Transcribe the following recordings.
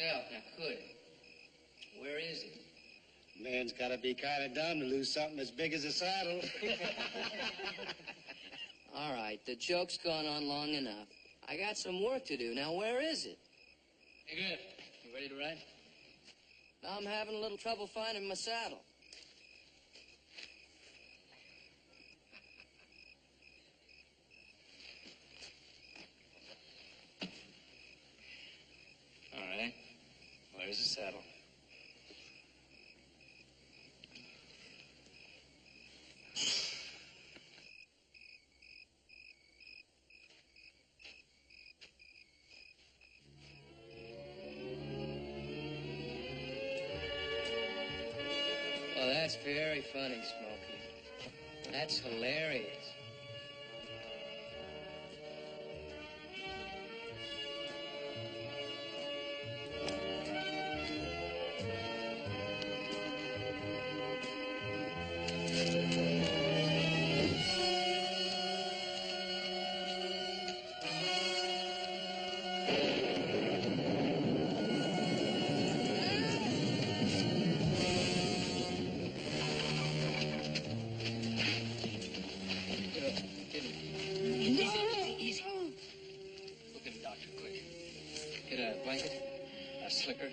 myself, now could it? Where is it? Man's got to be kind of dumb to lose something as big as a saddle. All right, the joke's gone on long enough. I got some work to do. Now, where is it? Hey, good. You ready to ride? I'm having a little trouble finding my saddle. All right. Where's the saddle? Well, that's very funny, Smokey. That's hilarious.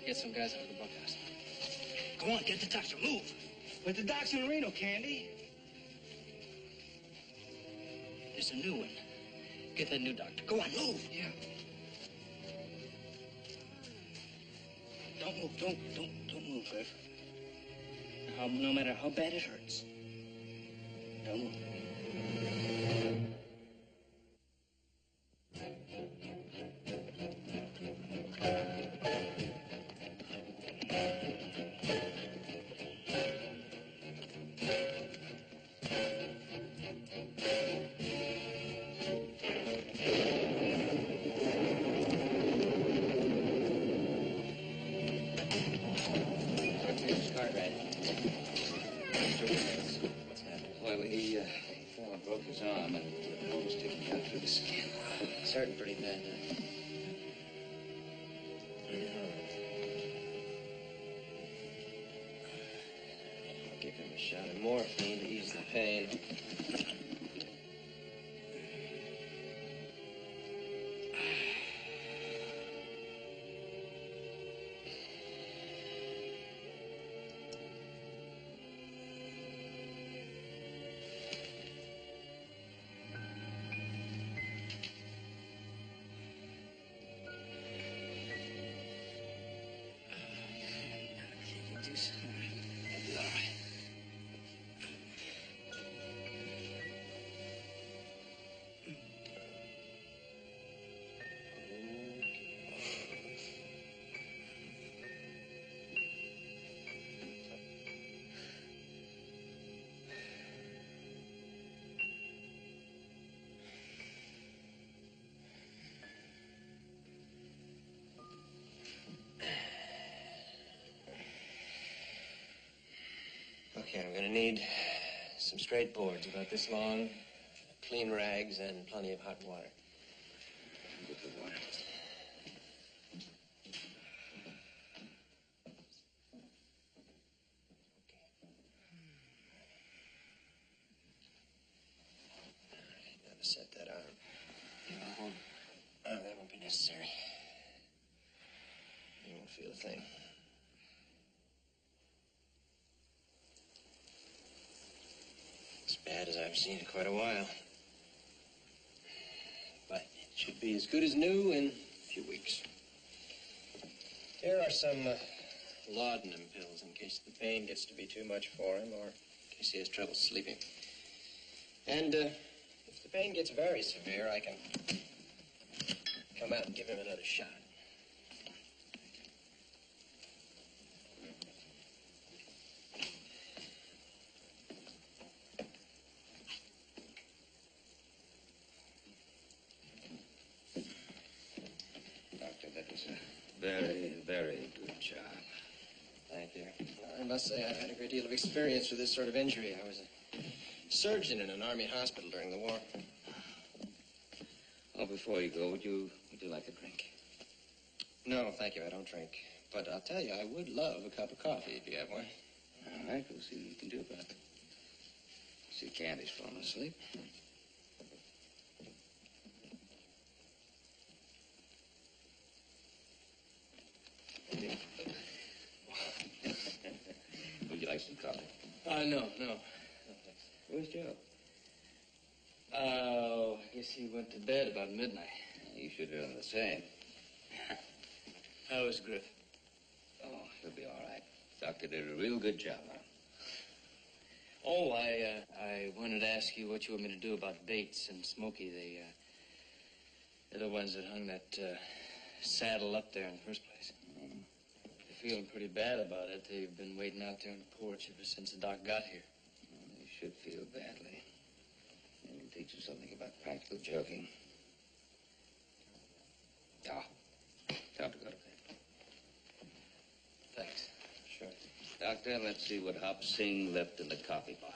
Get some guys out of the bunkhouse. Go on, get the doctor. Move. But the doc's in Reno, Candy. There's a new one. Get that new doctor. Go on, move. Yeah. Don't move. Don't move, Cliff. No matter how bad it hurts. Don't move. His arm and the bone sticking out through the skin. It's hurting pretty bad, huh? I'll give him a shot of morphine to ease the pain. Okay, I'm gonna need some straight boards about this long, clean rags, and plenty of hot water. Get the water. Now to set that arm. That won't be necessary. You won't feel a thing. As bad as I've seen in quite a while. But it should be as good as new in a few weeks. Here are some laudanum pills in case the pain gets to be too much for him or in case he has trouble sleeping. And if the pain gets very severe, I can come out and give him another shot. Very, very good job. Thank you. I must say I've had a great deal of experience with this sort of injury. I was a surgeon in an army hospital during the war. Oh, before you go, would you like a drink? No, thank you. I don't drink. But I'll tell you, I would love a cup of coffee if you have one. All right, we'll see what we can do about it. See, Candy's falling asleep. Would you like some coffee? No. Where's Joe? I guess he went to bed about midnight. You should have done the same. How is Griff? Oh, he'll be all right. Doctor did a real good job on him. Oh, I wanted to ask you what you want me to do about Bates and Smokey. They're the ones that hung that saddle up there in the first place. They're feeling pretty bad about it. They've been waiting out there on the porch ever since the doc got here. Well, they should feel badly. It'll teach them something about practical joking. Ah, time to go to bed. Thanks. Sure. Doctor, let's see what Hop Sing left in the coffee pot.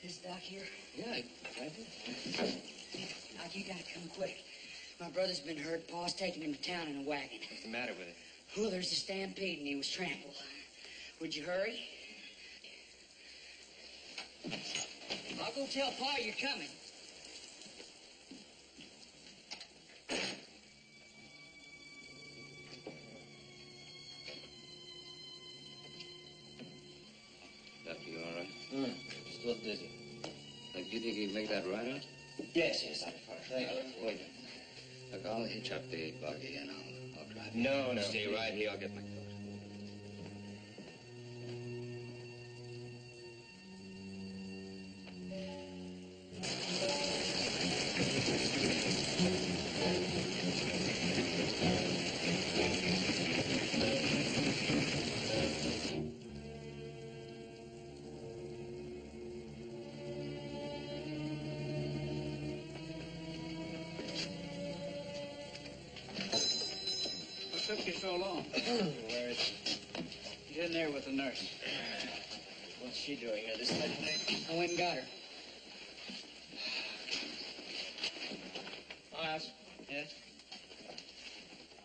Is Doc here? Yeah, I did. Doc, you gotta come quick. My brother's been hurt. Pa's taking him to town in a wagon. What's the matter with it? Well, there's a stampede and he was trampled. Would you hurry? I'll go tell Pa you're coming. Doctor, you all right? Still dizzy. Do you think you can make that right out? Yes, I'm fine. Thank you. Wait. Look, I'll hitch up the buggy and I'll drive. No. Stay right here. I'll get my coat. What took you so long? Where is she? Get in there with the nurse. What's she doing here this late at night? I went and got her. Miles? Yes?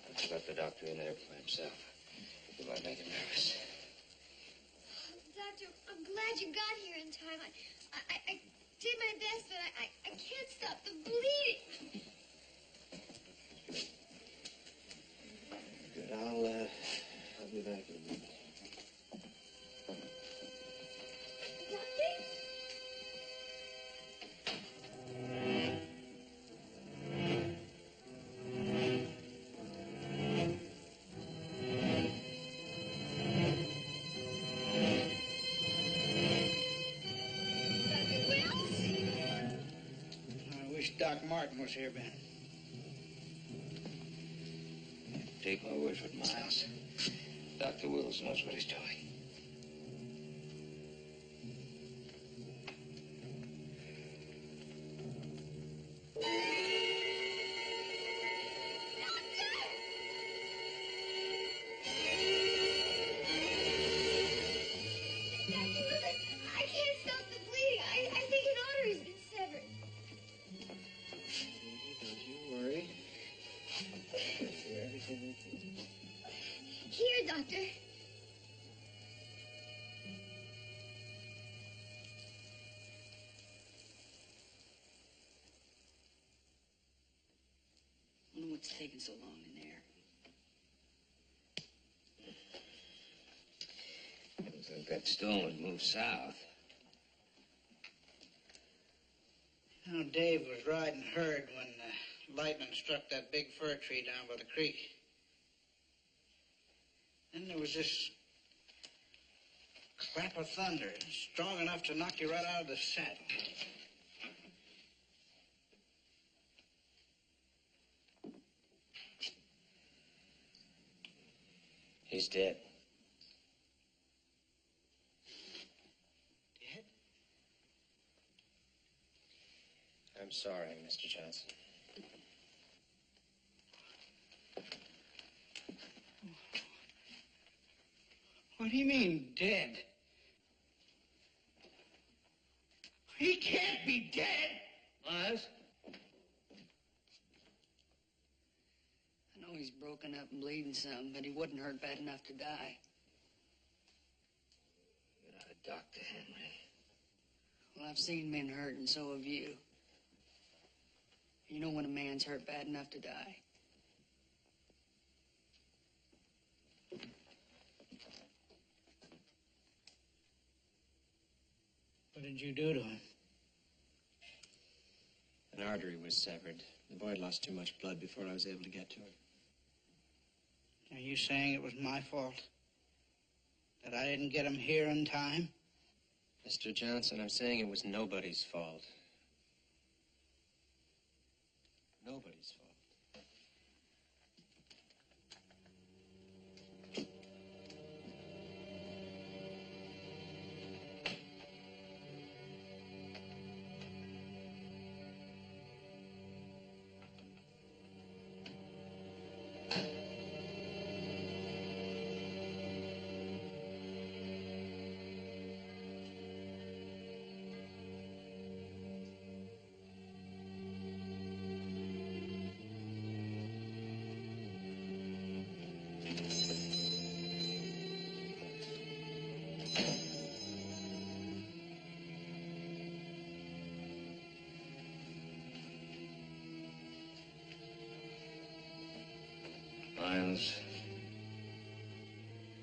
Let's let the doctor in there by himself. He might make him nervous. Doctor, I'm glad you got here in time. I did my best, but I can't stop the bleeding. Good. I'll be back in a minute. Doctor? Dr. Wills? I wish Doc Martin was here, Ben. Take my word for it, Miles. Dr. Wills knows what he's doing. I can't stop the bleeding. I think an artery's been severed. Don't you worry. We'll do everything we can. Here, Doctor. I don't know what's taking so long in there. Looks like that stone was moved south. You know, Dave was riding herd when lightning struck that big fir tree down by the creek. Then there was this clap of thunder, strong enough to knock you right out of the saddle. He's dead. Dead? I'm sorry, Mr. Johnson. What do you mean, dead? He can't be dead. Miles? I know he's broken up and bleeding some, but he wouldn't hurt bad enough to die. You're not a doctor, Henry. Well, I've seen men hurt, and so have you. You know when a man's hurt bad enough to die. What did you do to him? An artery was severed. The boy had lost too much blood before I was able to get to him. Are you saying it was my fault? That I didn't get him here in time? Mr. Johnson, I'm saying it was nobody's fault. Nobody's fault. Miles,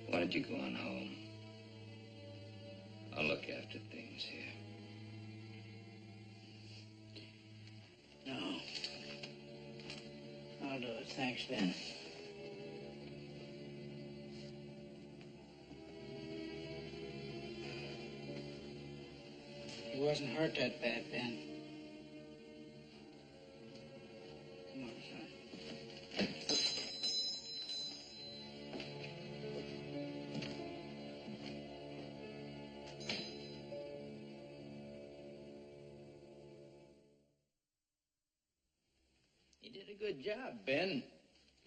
why don't you go on home? I'll look after things here. No. I'll do it. Thanks, Ben. He wasn't hurt that bad, Ben. Come on, son. You did a good job, Ben.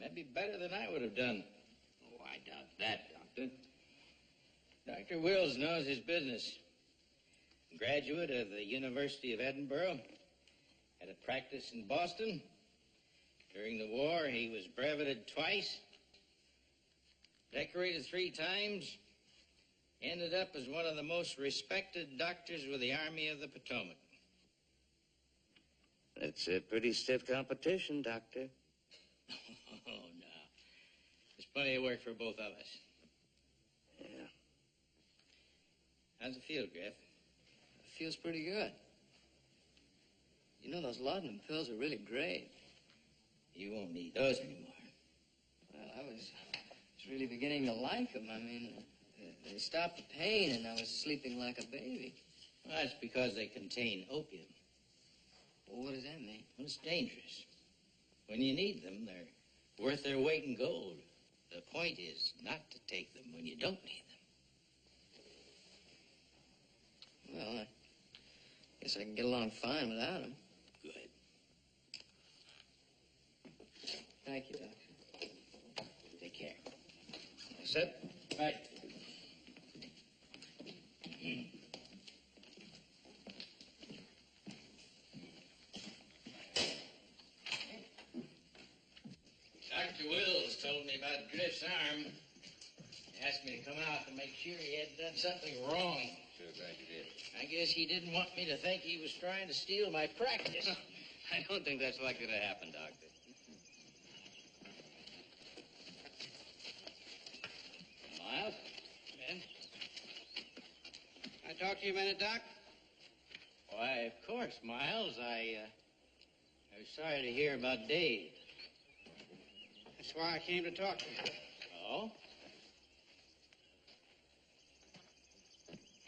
Maybe better than I would have done. Oh, I doubt that, Doctor. Dr. Wills knows his business. Graduate of the University of Edinburgh. Had a practice in Boston. During the war, he was breveted twice. Decorated 3 times. Ended up as one of the most respected doctors with the Army of the Potomac. It's a pretty stiff competition, Doctor. Oh, no. There's plenty of work for both of us. Yeah. How's it feel, Griff? It feels pretty good. You know, those laudanum pills are really great. You won't need those anymore. Well, I was really beginning to like them. I mean, they stopped the pain, and I was sleeping like a baby. Well, that's because they contain opium. Well, what does that mean? Well, it's dangerous. When you need them, they're worth their weight in gold. The point is not to take them when you don't need them. Well, I guess I can get along fine without them. Good. Thank you, Doctor. Take care. Set? Right. Dr. Wills told me about Griff's arm. He asked me to come out and make sure he had done something wrong. Sure glad you did. I guess he didn't want me to think he was trying to steal my practice. I don't think that's likely to happen, Doctor. Miles? Ben? Can I talk to you a minute, Doc? Why, of course, Miles. I was sorry to hear about Dave. That's why I came to talk to you. Oh?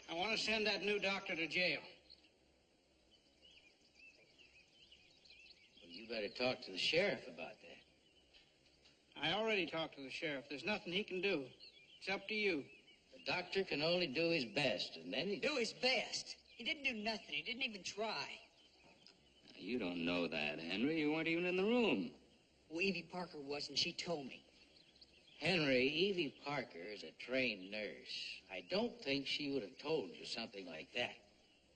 I want to send that new doctor to jail. Well, you better talk to the sheriff about that. I already talked to the sheriff. There's nothing he can do. It's up to you. The doctor can only do his best, and then he... Do his best. He didn't do nothing. He didn't even try. You don't know that, Henry. You weren't even in the room. Well, Evie Parker was, and she told me. Henry, Evie Parker is a trained nurse. I don't think she would have told you something like that.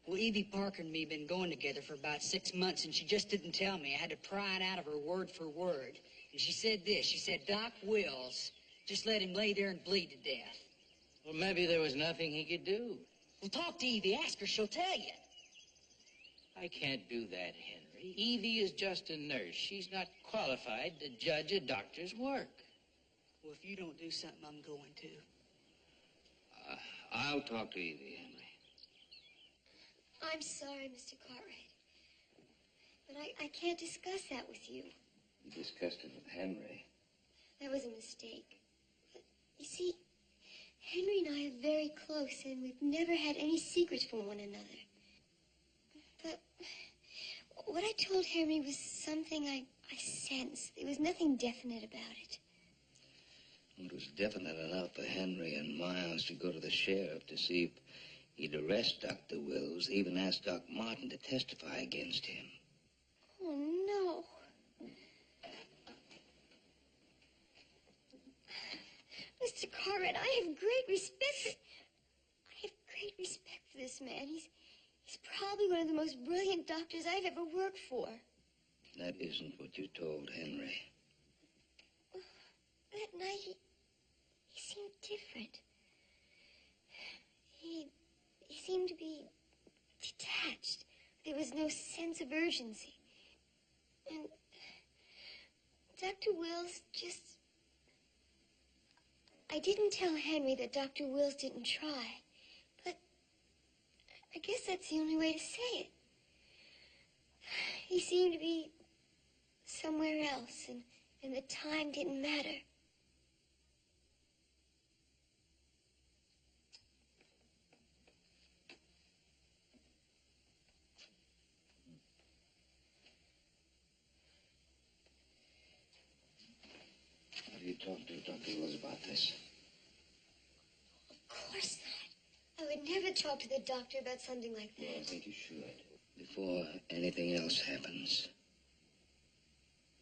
Well, Evie Parker and me been going together for about 6 months, and she just didn't tell me. I had to pry it out of her word for word. And she said this. She said, Doc Wills, just let him lay there and bleed to death. Well, maybe there was nothing he could do. Well, talk to Evie. Ask her. She'll tell you. I can't do that, Henry. Evie is just a nurse. She's not qualified to judge a doctor's work. Well, if you don't do something, I'm going to. I'll talk to Evie, Henry. I'm sorry, Mr. Cartwright. But I can't discuss that with you. You discussed it with Henry. That was a mistake. But, you see, Henry and I are very close, and we've never had any secrets from one another. But what I told Henry was something I sensed. There was nothing definite about it. It was definite enough for Henry and Miles to go to the sheriff to see if he'd arrest Dr. Wills, even ask Doc Martin to testify against him. Oh, no. Mr. Cartwright, I have great respect for this man. He's probably one of the most brilliant doctors I've ever worked for. That isn't what you told Henry. That night, he seemed different. He seemed to be detached. There was no sense of urgency. And Dr. Wills just... I didn't tell Henry that Dr. Wills didn't try, but I guess that's the only way to say it. He seemed to be somewhere else, and the time didn't matter. Have you talked to Dr. Wills about this? Of course not. I would never talk to the doctor about something like that. Well, I think you should. Before anything else happens.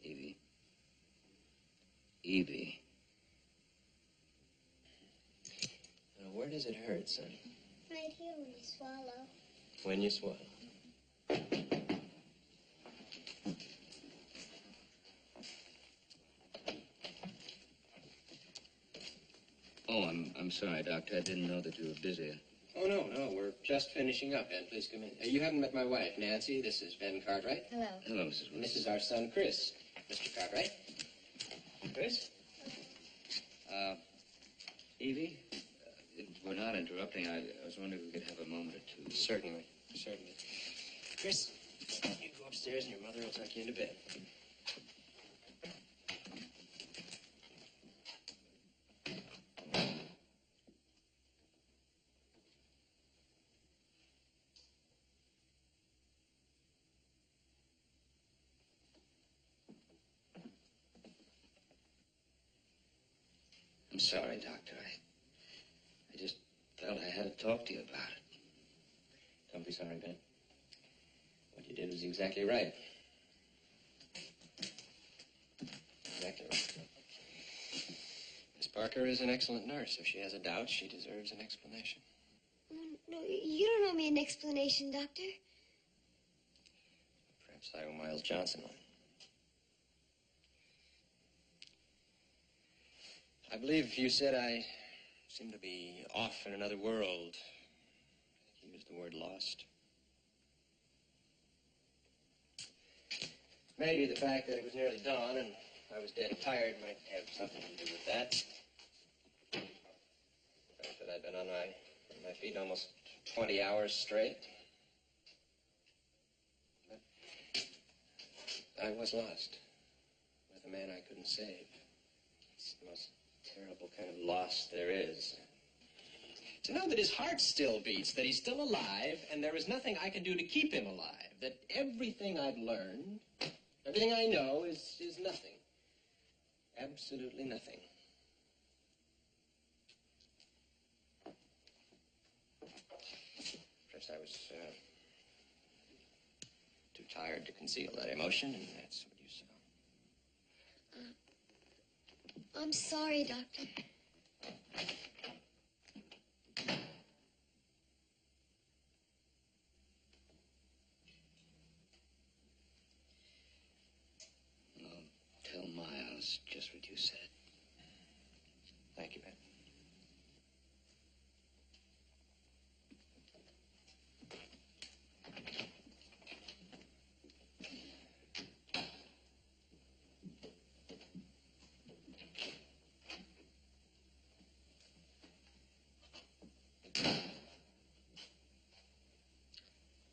Evie? Evie? Now, where does it hurt, son? Right here when you swallow. When you swallow. Oh, I'm sorry, Doctor. I didn't know that you were busy. Oh, no, we're just finishing up, Ben. Please come in. You haven't met my wife, Nancy. This is Ben Cartwright. Hello. Hello, Mrs. And Wills. this is our son, Chris. Mr. Cartwright. Chris? Evie? If we're not interrupting, I was wondering if we could have a moment or two. Certainly. Chris, you go upstairs and your mother will tuck you into bed. I'm sorry, Doctor. I just felt I had to talk to you about it. Don't be sorry, Ben. What you did was exactly right. Exactly right. Miss Parker is an excellent nurse. If she has a doubt, she deserves an explanation. No, you don't owe me an explanation, Doctor. Perhaps I owe Miles Johnson one. I believe you said I seem to be off in another world. I think you used the word lost. Maybe the fact that it was nearly dawn and I was dead tired might have something to do with that. The fact that I'd been on my feet almost 20 hours straight. But I was lost with a man I couldn't save. It's the most terrible kind of loss there is. To know that his heart still beats, that he's still alive, and there is nothing I can do to keep him alive, that everything I've learned, everything I know is nothing. Absolutely nothing. Perhaps I was too tired to conceal that emotion, and that's what you saw. I'm sorry, Doctor. That's just what you said. Thank you, Ben.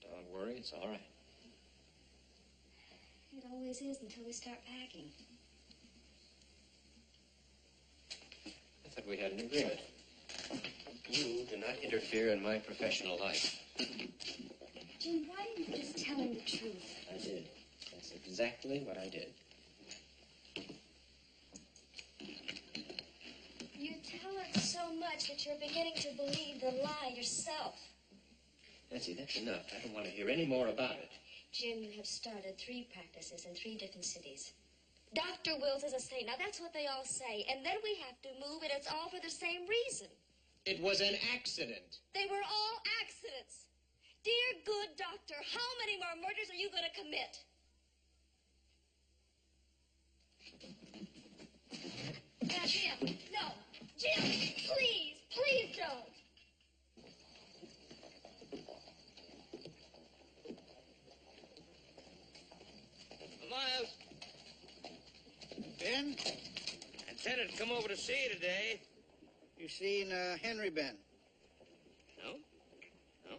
Don't worry, it's all right. It always is until we start packing. I thought we had an agreement. You do not interfere in my professional life. Jim, why didn't you just tell him the truth? I did. That's exactly what I did. You tell it so much that you're beginning to believe the lie yourself. Nancy, that's enough. I don't want to hear any more about it. Jim, you have started 3 practices in 3 different cities. Dr. Wills is a saint. Now, that's what they all say. And then we have to move, and it's all for the same reason. It was an accident. They were all accidents. Dear good doctor, how many more murders are you going to commit? Now, Jim, no. Jim, please, please don't. Miles, Ben, intended to come over to see you today. you seen Henry, Ben? No? No?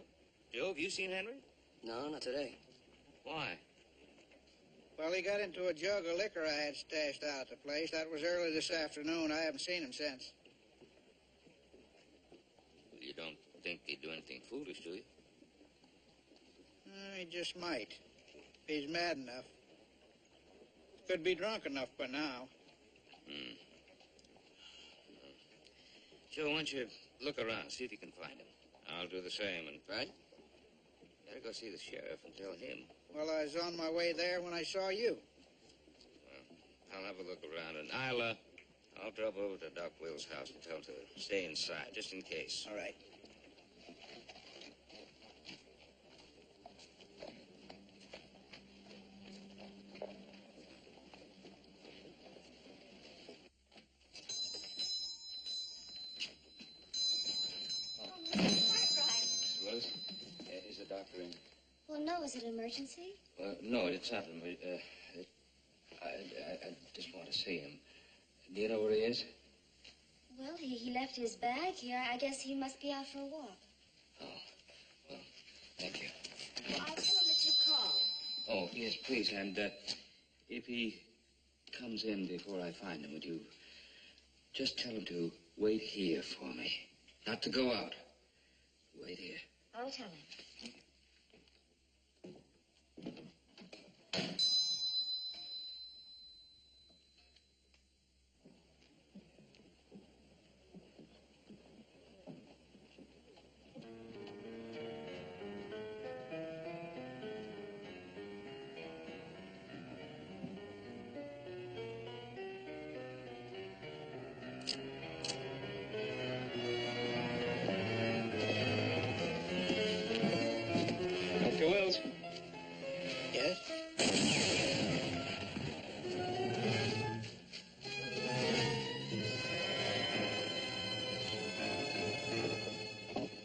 Joe, have you seen Henry? No, not today. Why? Well, he got into a jug of liquor I had stashed out at the place. That was early this afternoon. I haven't seen him since. You don't think he'd do anything foolish, do you? He just might. If he's mad enough. Could be drunk enough by now. Joe, why don't you look around, see if you can find him. I'll do the same, and Bud, you gotta go see the sheriff and tell him. Well, I was on my way there when I saw you. Well, I'll have a look around, and I'll drop over to Doc Will's house and tell him to stay inside, just in case. All right. Willis, is the doctor in? Well, no, is it an emergency? No, it's not. I just want to see him. Do you know where he is? Well, he left his bag here. I guess he must be out for a walk. Oh, well, thank you. Well, I'll tell him that you called. Oh, yes, please. And if he comes in before I find him, would you just tell him to wait here for me? Not to go out. Wait here. I'll tell him. Dr. Wills. Yes?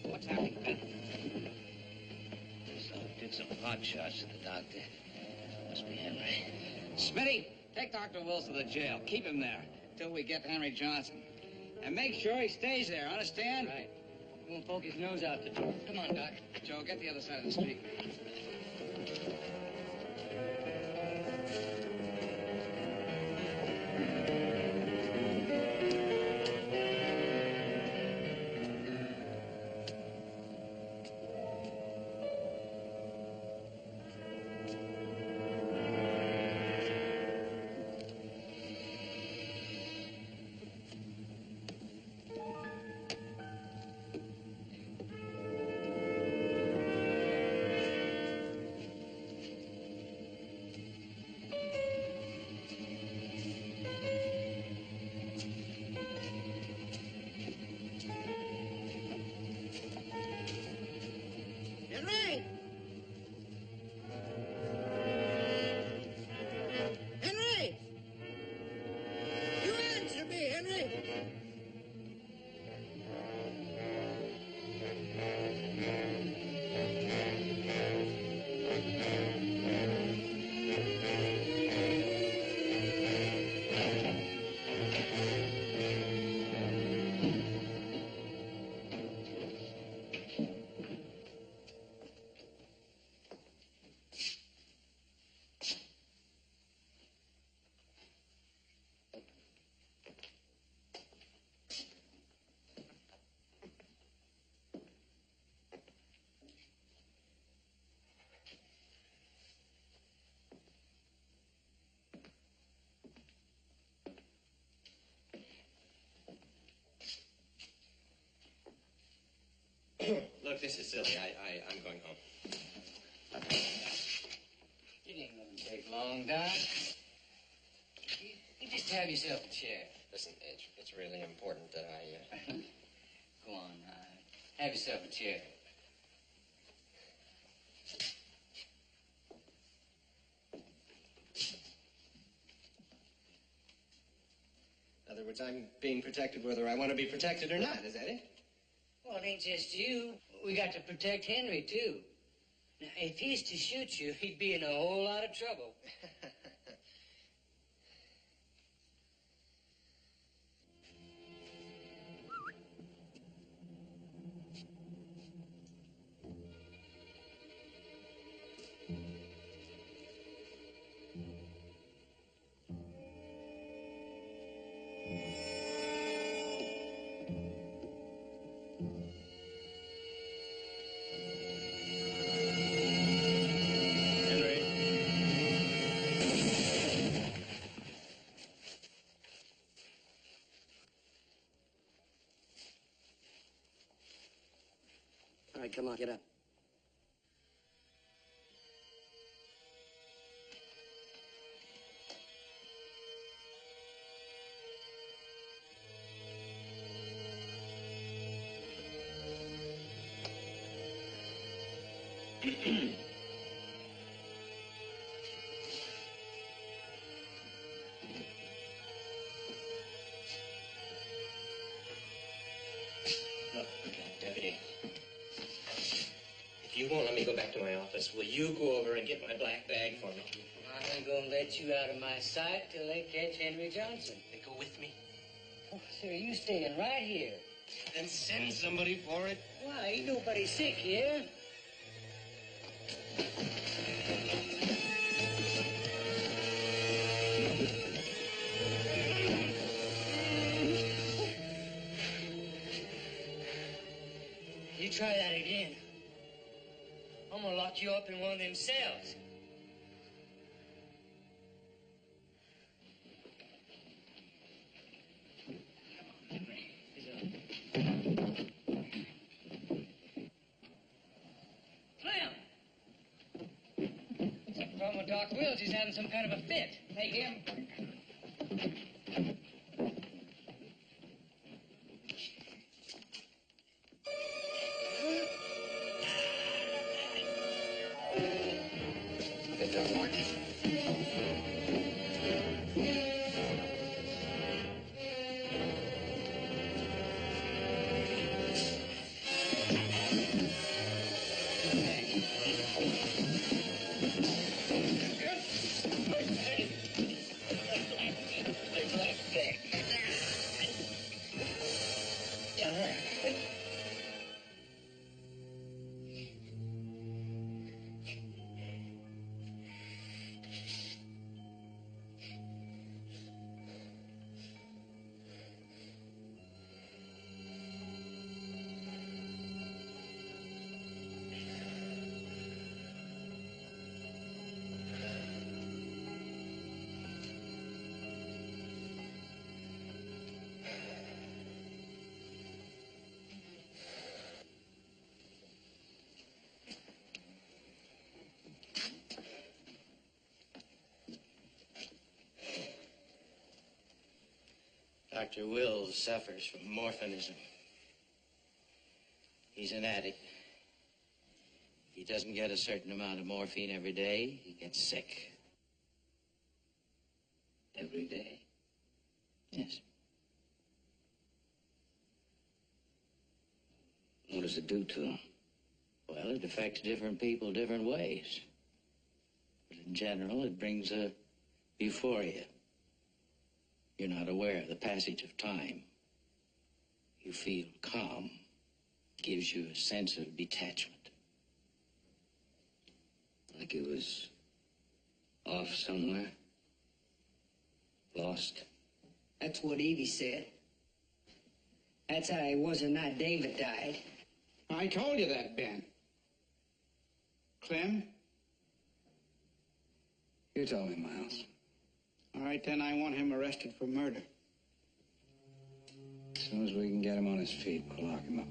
What's happening, Ben? So did some pot shots to the doctor. Must be Henry. Smitty, take Dr. Wills to the jail. Keep him there till we get Henry Johnson. And make sure he stays there, understand? Right. Won't poke his nose out the door. Come on, Doc. Joe, get the other side of the street. Look, this is silly. I'm going home. It ain't gonna take long, Doc. You just have yourself a chair. Listen, it's really important that I... Go on, have yourself a chair. In other words, I'm being protected whether I want to be protected or not. Is that it? Well, it ain't just you. We got to protect Henry, too. Now, if he's to shoot you, he'd be in a whole lot of trouble. All right, come on, get up. Look, Deputy. If you won't let me go back to my office, will you go over and get my black bag for me? I ain't gonna let you out of my sight till they catch Henry Johnson. Then go with me. Oh, sir, you staying right here. Then send somebody for it. Why, ain't nobody sick here. You try that again, I'm gonna lock you up in one of them cells. Problem with Doc Wills, he's having some kind of a fit. Take him. Get that one. Dr. Wills suffers from morphinism. He's an addict. He doesn't get a certain amount of morphine every day. He gets sick. Every day. Yes. What does it do to him? Well, it affects different people different ways. But in general, it brings a euphoria. You're not aware of the passage of time. You feel calm. Gives you a sense of detachment. Like he was off somewhere? Lost? That's what Evie said. That's how he was the night David died. I told you that, Ben. Clem? You told me, Miles. All right, then I want him arrested for murder. As soon as we can get him on his feet, we'll lock him up.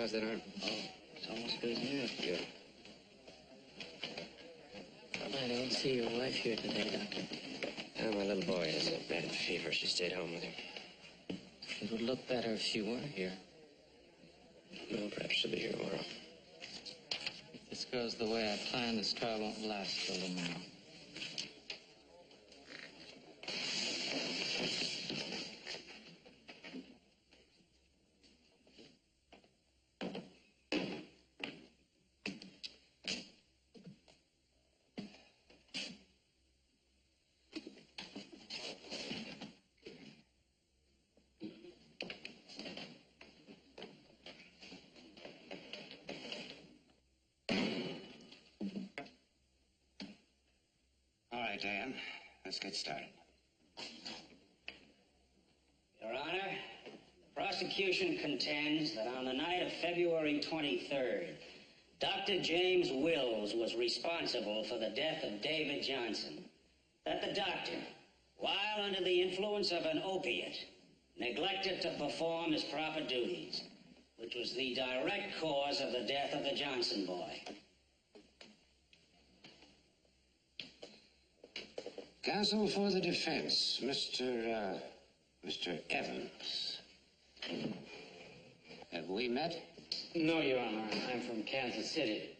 How's that arm? Oh, it's almost good as new. Good. I don't see your wife here today, Doctor. Oh, my little boy has a bad fever. She stayed home with him. It would look better if she were here. Well, perhaps she'll be here tomorrow. If this goes the way I plan, this trial won't last till tomorrow. All right, Dan. Let's get started. Your Honor, the prosecution contends that on the night of February 23rd, Dr. James Wills was responsible for the death of David Johnson. That the doctor, while under the influence of an opiate, neglected to perform his proper duties, which was the direct cause of the death of the Johnson boy. Counsel for the defense, Mr. Evans. Have we met? No, Your Honor. I'm from Kansas City.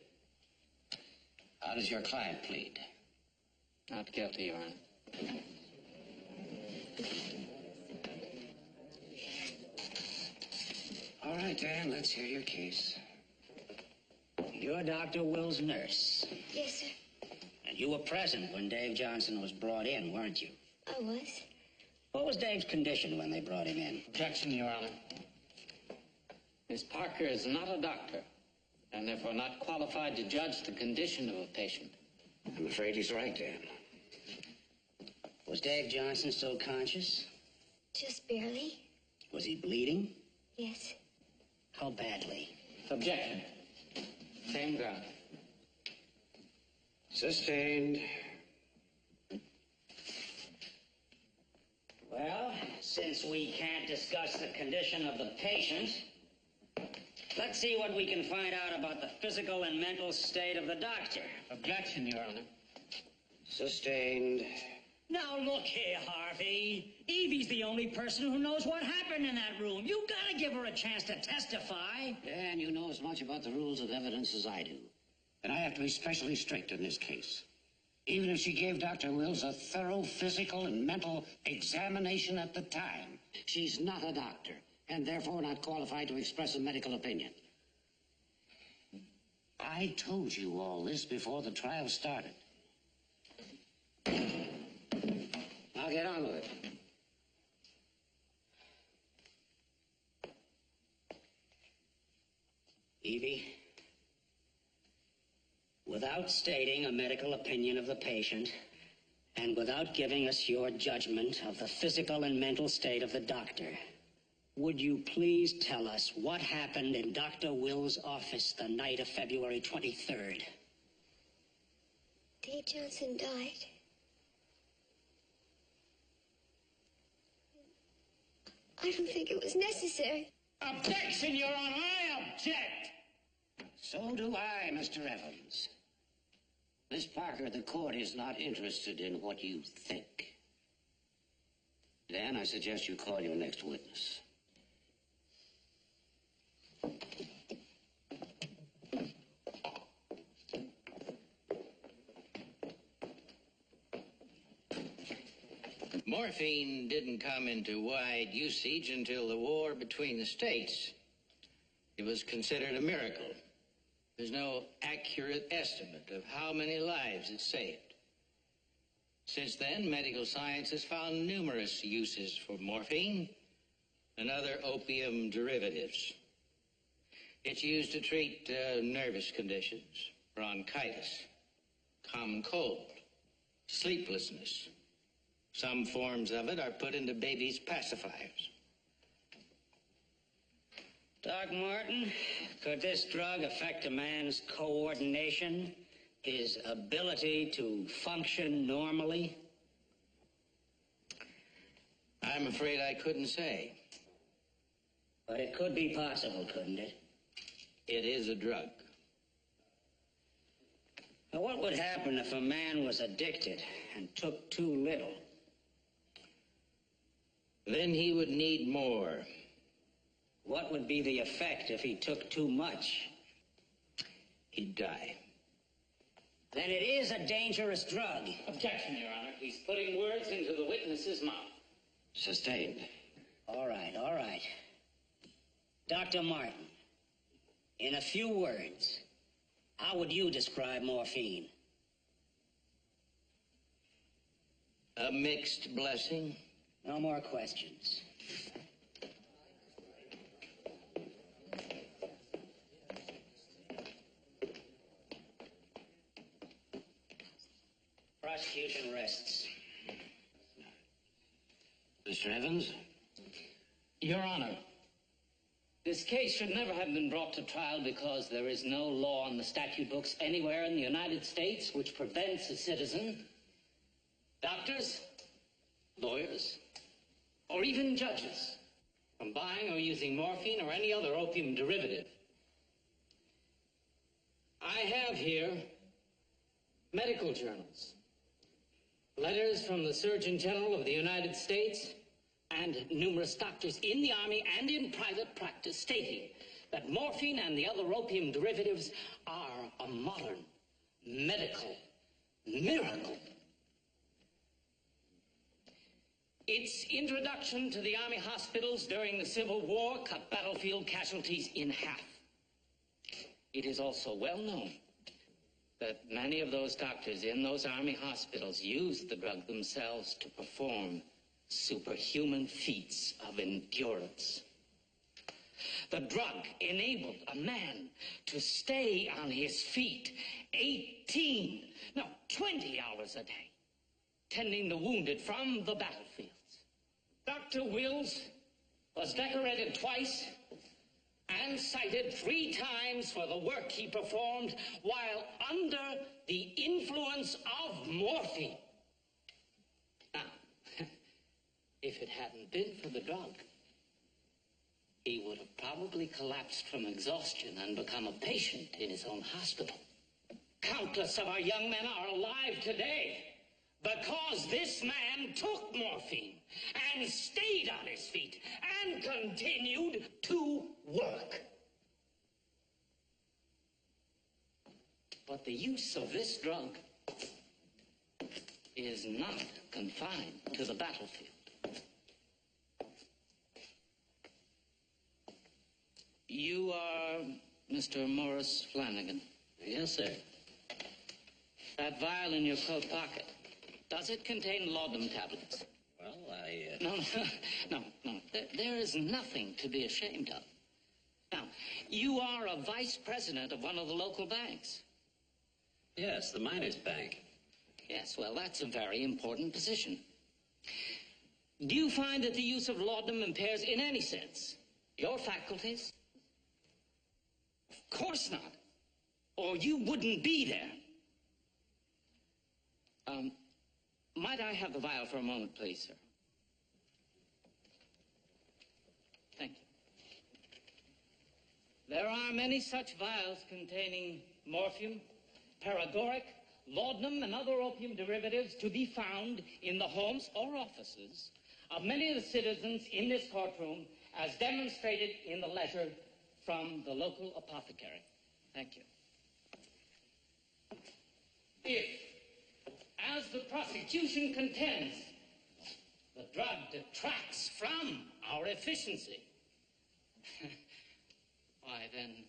How does your client plead? Not guilty, Your Honor. All right, Dan, let's hear your case. You're Dr. Will's nurse. Yes, sir. And you were present when Dave Johnson was brought in, weren't you? I was. What was Dave's condition when they brought him in? Objection, Your Honor. Miss Parker is not a doctor, and therefore not qualified to judge the condition of a patient. I'm afraid he's right, Dan. Was Dave Johnson still conscious? Just barely. Was he bleeding? Yes. How badly? Objection. Same ground. Sustained. Well, since we can't discuss the condition of the patient, let's see what we can find out about the physical and mental state of the doctor. Objection, Your Honor. Sustained. Now look here, Harvey. Evie's the only person who knows what happened in that room. You gotta give her a chance to testify. Dan, you know as much about the rules of evidence as I do. And I have to be especially strict in this case. Even if she gave Dr. Wills a thorough physical and mental examination at the time, she's not a doctor, and therefore not qualified to express a medical opinion. I told you all this before the trial started. Now get on with it. Evie, without stating a medical opinion of the patient, and without giving us your judgment of the physical and mental state of the doctor, would you please tell us what happened in Dr. Will's office the night of February 23rd? Dave Johnson died. I don't think it was necessary. Objection, Your Honor, I object! So do I, Mr. Evans. Miss Parker, the court is not interested in what you think. Dan, I suggest you call your next witness. Morphine didn't come into wide usage until the war between the states. It was considered a miracle. There's no accurate estimate of how many lives it saved. Since then, medical science has found numerous uses for morphine and other opium derivatives. It's used to treat nervous conditions, bronchitis, common cold, sleeplessness. Some forms of it are put into babies' pacifiers. Doc Martin, could this drug affect a man's coordination, his ability to function normally? I'm afraid I couldn't say. But it could be possible, couldn't it? It is a drug. Now, what would happen if a man was addicted and took too little? Then he would need more. What would be the effect if he took too much? He'd die. Then it is a dangerous drug. Objection, Your Honor. He's putting words into the witness's mouth. Sustained. All right, all right. Dr. Martin, in a few words, how would you describe morphine? A mixed blessing. No more questions. Prosecution rests. Mr. Evans? Your Honor, this case should never have been brought to trial because there is no law in the statute books anywhere in the United States which prevents a citizen, doctors, lawyers, or even judges from buying or using morphine or any other opium derivative. I have here medical journals, letters from the Surgeon General of the United States, and numerous doctors in the Army and in private practice stating that morphine and the other opium derivatives are a modern medical miracle. Its introduction to the Army hospitals during the Civil War cut battlefield casualties in half. It is also well known that many of those doctors in those Army hospitals used the drug themselves to perform superhuman feats of endurance. The drug enabled a man to stay on his feet 20 hours a day, tending the wounded from the battlefields. Dr. Wills was decorated twice and cited 3 times for the work he performed while under the influence of morphine. Now, if it hadn't been for the drug, he would have probably collapsed from exhaustion and become a patient in his own hospital. Countless of our young men are alive today because this man took morphine and stayed on his feet and continued to work. But the use of this drug is not confined to the battlefield. You are Mr. Morris Flanagan? Yes, sir. That vial in your coat pocket, does it contain laudanum tablets? Well, No. There is nothing to be ashamed of. Now, you are a vice president of one of the local banks. Yes, the Miners Bank. Yes, well, that's a very important position. Do you find that the use of laudanum impairs in any sense your faculties? Of course not. Or you wouldn't be there. Might I have the vial for a moment, please, sir? Thank you. There are many such vials containing morphine, paregoric, laudanum, and other opium derivatives to be found in the homes or offices of many of the citizens in this courtroom, as demonstrated in the letter from the local apothecary. Thank you. If, as the prosecution contends, the drug detracts from our efficiency, why then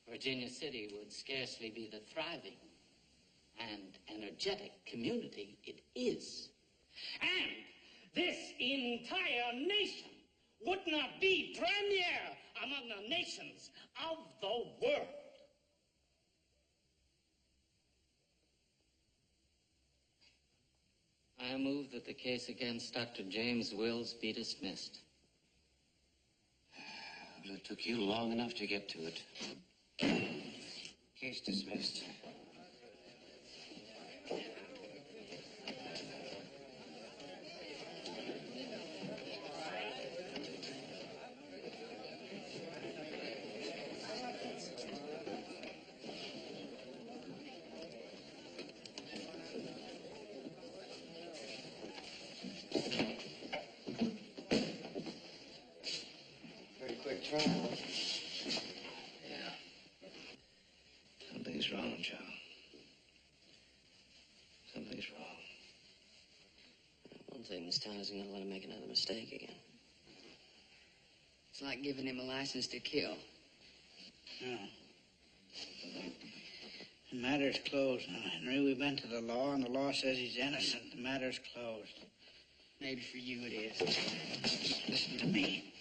Virginia City would scarcely be the thriving and energetic community it is. And this entire nation would not be premier among the nations of the world. I move that the case against Dr. James Wills be dismissed. Well, it took you long enough to get to it. Case dismissed. Something's wrong, Joe. Something's wrong. One thing, this town isn't going to let him make another mistake again. It's like giving him a license to kill. No. The matter's closed now, Henry. We've been to the law, and the law says he's innocent. The matter's closed. Maybe for you it is. Listen to me.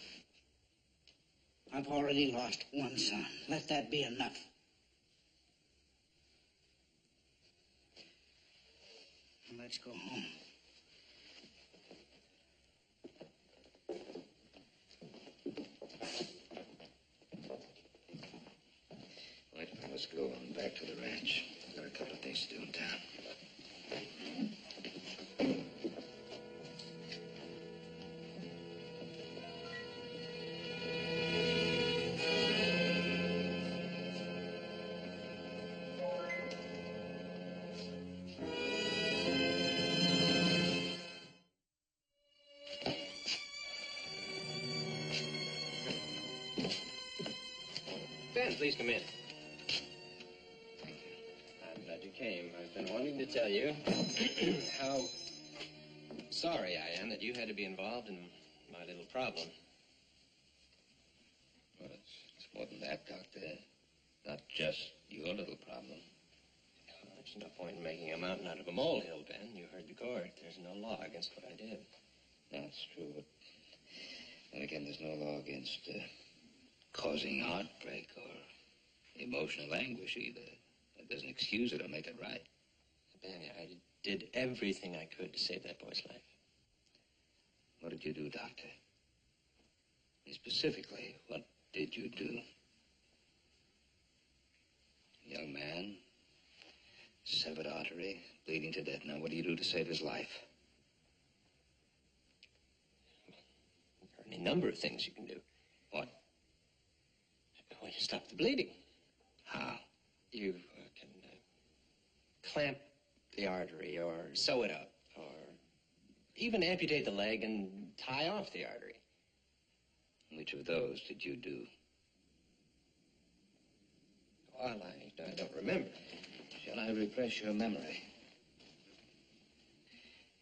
I've already lost one son. Let that be enough. Let's go home. Wait, let's go on back to the ranch. Got a couple of things to do in town. Ben, please come in. I'm glad you came. I've been wanting to tell you how sorry I am that you had to be involved in my little problem. Well, it's more than that, Doctor. Not just your little problem. Well, there's no point in making a mountain out of a molehill, Ben. You heard the court. There's no law against what I did. That's true, but then again, there's no law against causing heartbreak or emotional anguish either. That doesn't excuse it or make it right. Ben, I did everything I could to save that boy's life. What did you do, Doctor? Specifically, what did you do? Young man, severed artery, bleeding to death. Now, what do you do to save his life? There are any number of things you can do. What? Well, you stop the bleeding. How? You can clamp the artery or sew it up or even amputate the leg and tie off the artery. Which of those did you do? Well, I don't remember. Shall I refresh your memory?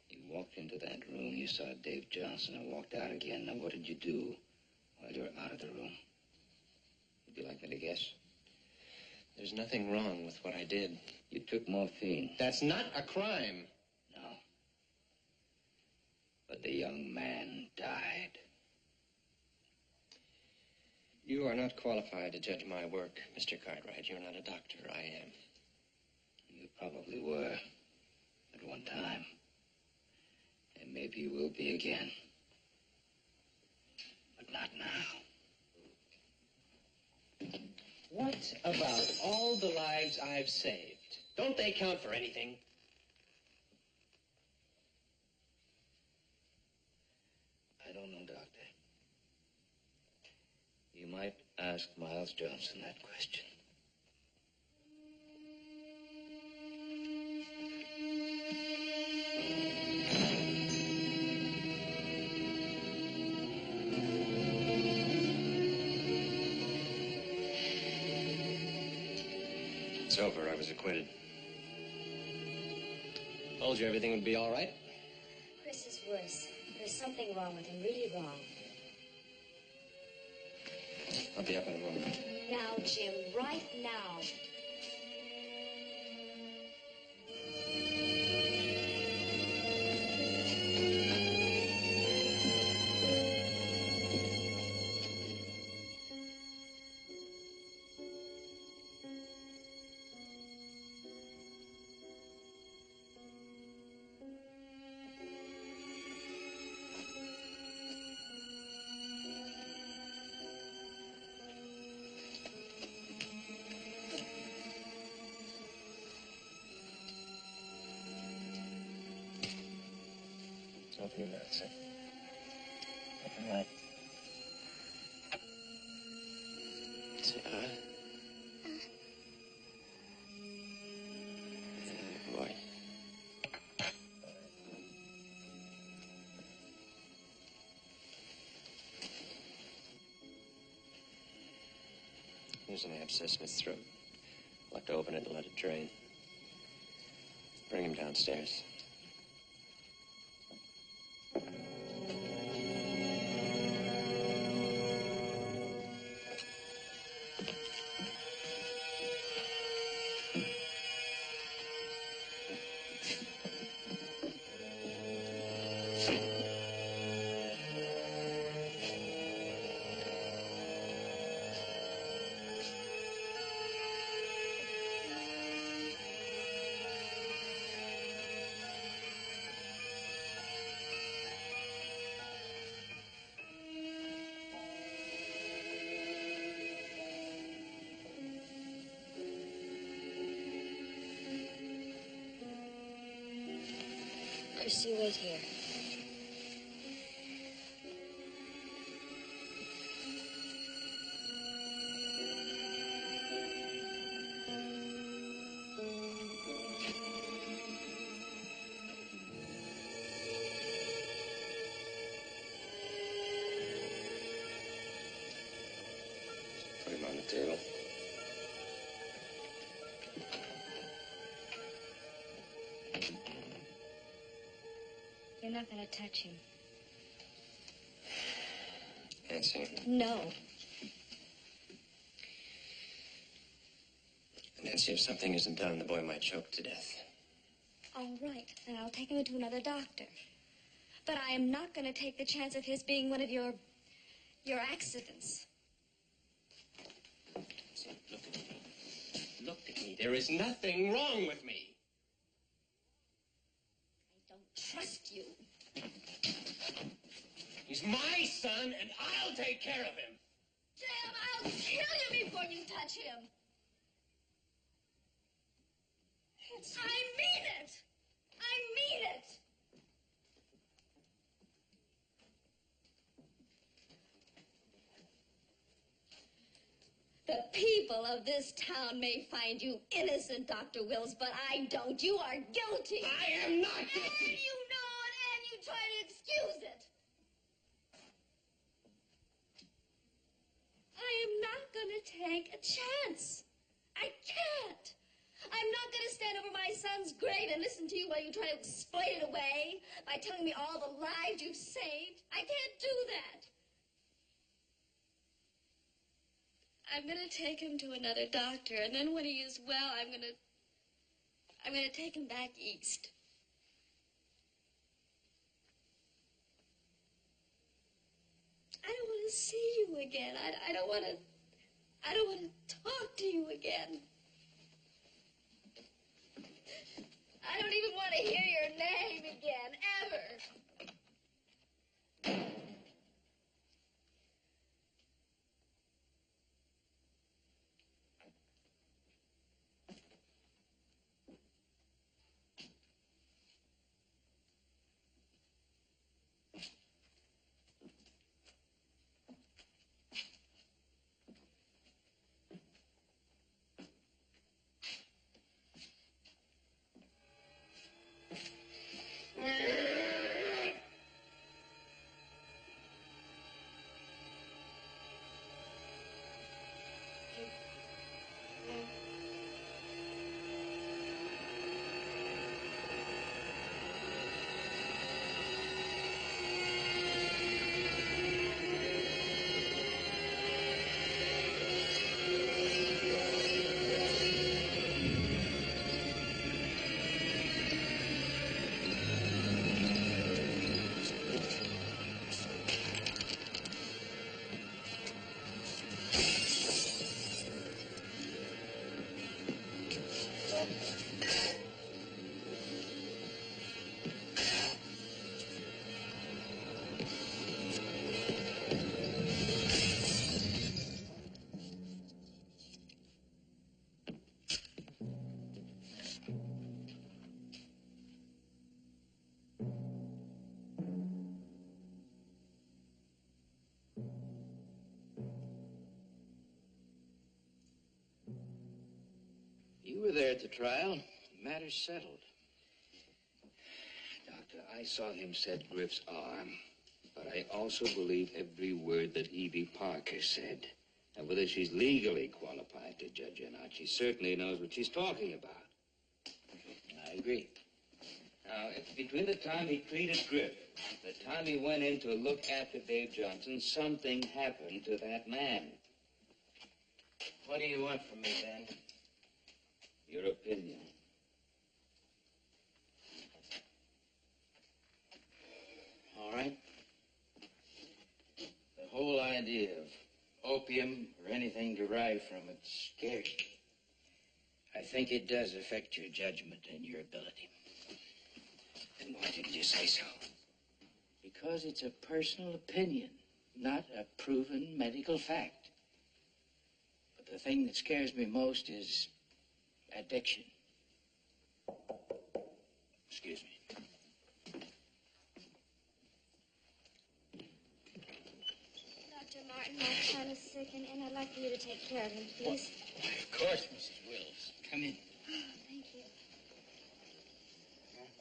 You walked into that room, you saw Dave Johnson, and walked out again. Now, what did you do while you were out of the room? Would you like me to guess? There's nothing wrong with what I did. You took morphine. That's not a crime. No. But the young man died. You are not qualified to judge my work, Mr. Cartwright. You're not a doctor. I am. You probably were at one time. And maybe you will be again. But not now. What about all the lives I've saved? Don't they count for anything? I don't know, Doctor. You might ask Miles Johnson that question. It's over. I was acquitted. Told you everything would be all right. Chris is worse. There's something wrong with him, really wrong. I'll be up in a moment. Now, Jim, right now. Open your mouth, sir. Open wide. Boy. There's an abscess in his throat. Lucky to open it and let it drain. Bring him downstairs. Chrissy, wait here. Put him on the table. You're not going to touch him. Nancy. No. Nancy, if something isn't done, the boy might choke to death. All right, then I'll take him to another doctor. But I am not going to take the chance of his being one of your accidents. See, look at me. Look at me. There is nothing wrong with me. I don't trust you. He's my son, and I'll take care of him. Jim, I'll kill you before you touch him. I mean it. I mean it. The people of this town may find you innocent, Dr. Wills, but I don't. You are guilty. I am not guilty. And you know it, and you try to excuse it. I am not going to take a chance. I can't. I'm not going to stand over my son's grave and listen to you while you try to explain it away by telling me all the lives you've saved. I can't do that. I'm going to take him to another doctor, and then when he is well, I'm going to take him back east. I don't want to see you again. I don't want to talk to you again. I don't even want to hear your name again, ever. You were there at the trial. Matters settled. Doctor, I saw him set Griff's arm, but I also believe every word that Evie Parker said. And whether she's legally qualified to judge or not, she certainly knows what she's talking about. I agree. Now, if between the time he treated Griff, the time he went in to look after Dave Johnson, something happened to that man. What do you want from me, Ben? Your opinion. All right. The whole idea of opium or anything derived from it scares me. I think it does affect your judgment and your ability. Then why didn't you say so? Because it's a personal opinion, not a proven medical fact. But the thing that scares me most is addiction. Excuse me. Dr. Martin, my son is sick, and I'd like for you to take care of him, please. Of course, Mrs. Wills. Come in. Oh, thank you. There's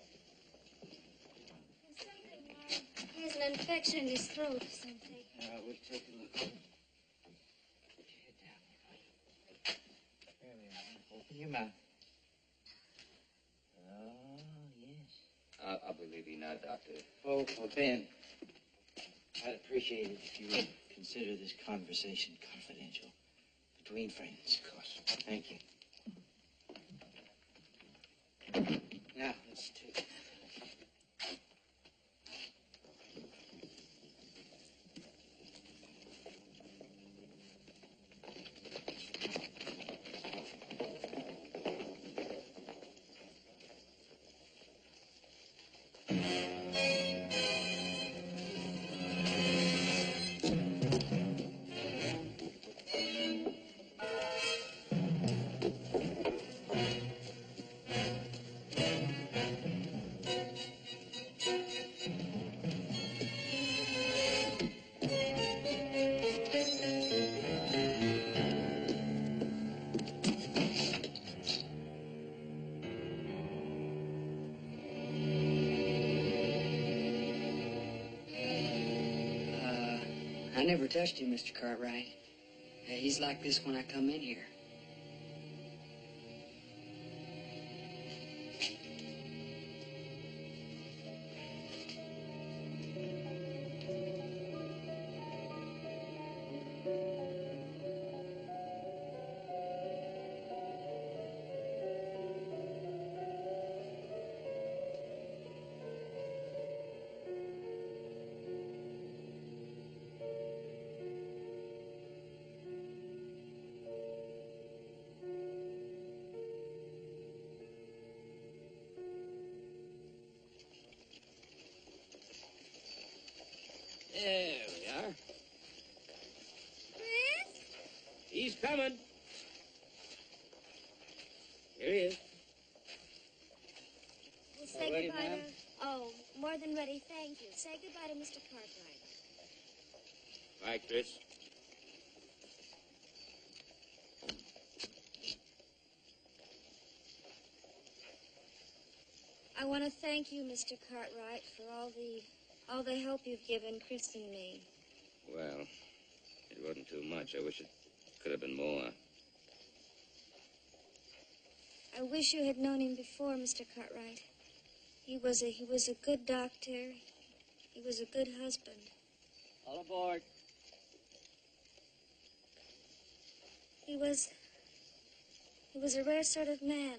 something wrong. He has an infection in his throat or something. We'll take a look. Put your head down. There we are. Open your mouth. Oh, yes. I'll believe you now, Doctor. Oh, Ben, I'd appreciate it if you would consider this conversation confidential. Between friends. Of course. Thank you. Now, let's take it. I never touched him, Mr. Cartwright. He's like this when I come in here. There we are. Chris? He's coming. Here he is. We'll say ready, goodbye ma'am? to... Oh, more than ready, thank you. Say goodbye to Mr. Cartwright. Bye, Chris. I want to thank you, Mr. Cartwright, for all the help you've given Chris and me. Well, it wasn't too much. I wish it could have been more. I wish you had known him before, Mr. Cartwright. He was a good doctor. He was a good husband. All aboard. He was a rare sort of man.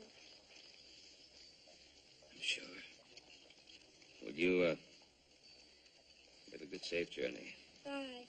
I'm sure. Would you, have a good, safe journey? Bye.